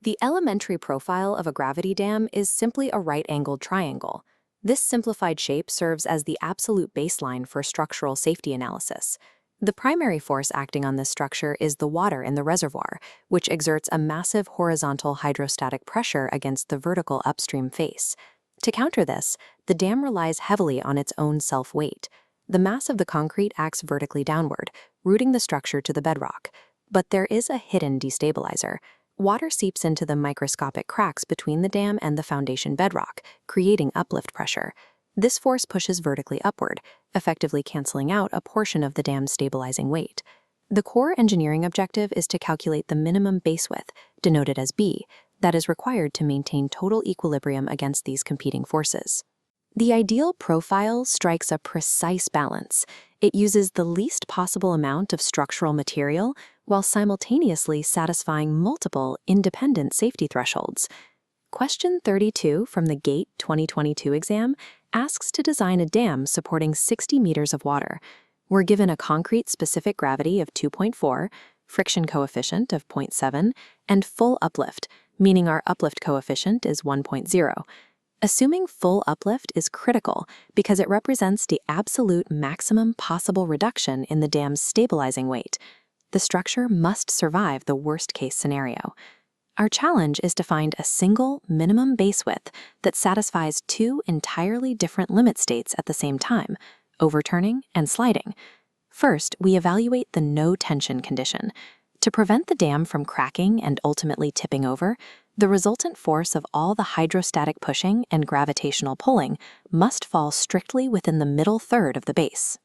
The elementary profile of a gravity dam is simply a right-angled triangle. This simplified shape serves as the absolute baseline for structural safety analysis. The primary force acting on this structure is the water in the reservoir, which exerts a massive horizontal hydrostatic pressure against the vertical upstream face. To counter this, the dam relies heavily on its own self-weight. The mass of the concrete acts vertically downward, rooting the structure to the bedrock. But there is a hidden destabilizer. Water seeps into the microscopic cracks between the dam and the foundation bedrock, creating uplift pressure. This force pushes vertically upward, effectively canceling out a portion of the dam's stabilizing weight. The core engineering objective is to calculate the minimum base width, denoted as B, that is required to maintain total equilibrium against these competing forces. The ideal profile strikes a precise balance. It uses the least possible amount of structural material while simultaneously satisfying multiple independent safety thresholds. Question 32 from the GATE 2022 exam asks to design a dam supporting 60 meters of water. We're given a concrete specific gravity of 2.4, friction coefficient of 0.7, and full uplift, meaning our uplift coefficient is 1.0. Assuming full uplift is critical because it represents the absolute maximum possible reduction in the dam's stabilizing weight. The structure must survive the worst-case scenario. Our challenge is to find a single minimum base width that satisfies two entirely different limit states at the same time, overturning and sliding. First, we evaluate the no-tension condition. To prevent the dam from cracking and ultimately tipping over, the resultant force of all the hydrostatic pushing and gravitational pulling must fall strictly within the middle third of the base.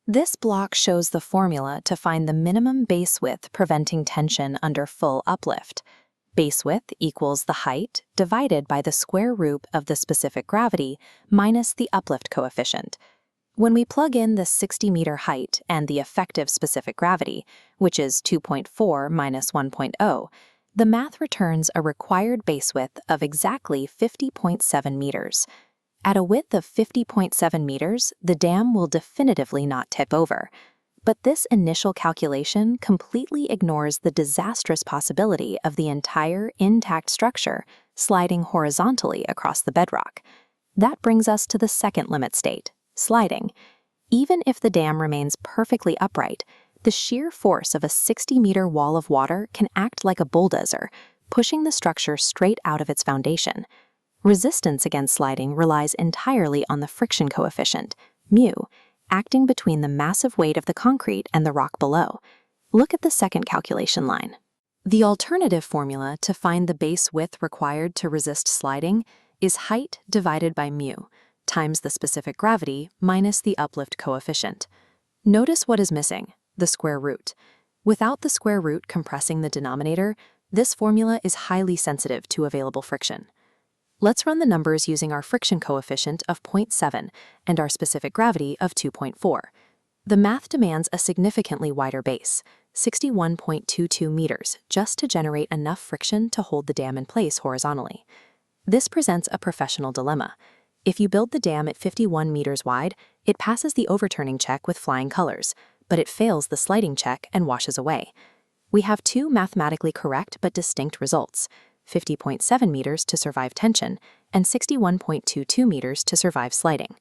This block shows the formula to find the minimum base width preventing tension under full uplift. Base width equals the height divided by the square root of the specific gravity minus the uplift coefficient. When we plug in the 60-meter height and the effective specific gravity, which is 2.4 minus 1.0, the math returns a required base width of exactly 50.7 meters. At a width of 50.7 meters, the dam will definitively not tip over. But this initial calculation completely ignores the disastrous possibility of the entire intact structure sliding horizontally across the bedrock. That brings us to the second limit state, sliding. Even if the dam remains perfectly upright, the sheer force of a 60-meter wall of water can act like a bulldozer, pushing the structure straight out of its foundation. Resistance against sliding relies entirely on the friction coefficient, mu, acting between the massive weight of the concrete and the rock below. Look at the second calculation line. The alternative formula to find the base width required to resist sliding is height divided by mu, times the specific gravity minus the uplift coefficient. Notice what is missing, the square root. Without the square root compressing the denominator, this formula is highly sensitive to available friction. Let's run the numbers using our friction coefficient of 0.7 and our specific gravity of 2.4. The math demands a significantly wider base, 61.22 meters, just to generate enough friction to hold the dam in place horizontally. This presents a professional dilemma. If you build the dam at 51 meters wide, it passes the overturning check with flying colors, but it fails the sliding check and washes away. We have two mathematically correct but distinct results, 50.7 meters to survive tension and 61.22 meters to survive sliding.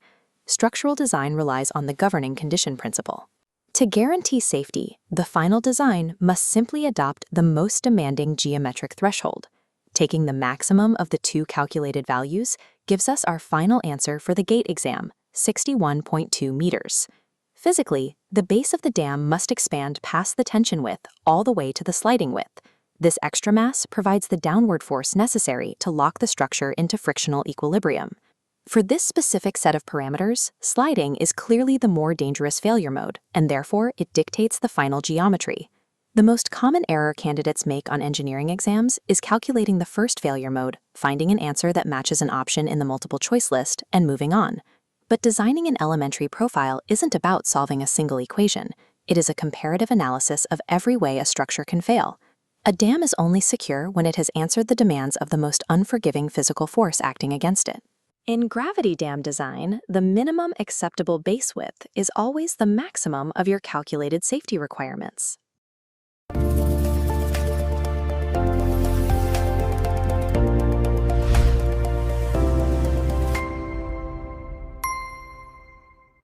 Structural design relies on the governing condition principle. To guarantee safety, the final design must simply adopt the most demanding geometric threshold. Taking the maximum of the two calculated values gives us our final answer for the GATE exam, 61.2 meters. Physically, the base of the dam must expand past the tension width all the way to the sliding width. This extra mass provides the downward force necessary to lock the structure into frictional equilibrium. For this specific set of parameters, sliding is clearly the more dangerous failure mode, and therefore it dictates the final geometry. The most common error candidates make on engineering exams is calculating the first failure mode, finding an answer that matches an option in the multiple choice list, and moving on. But designing an elementary profile isn't about solving a single equation. It is a comparative analysis of every way a structure can fail. A dam is only secure when it has answered the demands of the most unforgiving physical force acting against it. In gravity dam design, the minimum acceptable base width is always the maximum of your calculated safety requirements.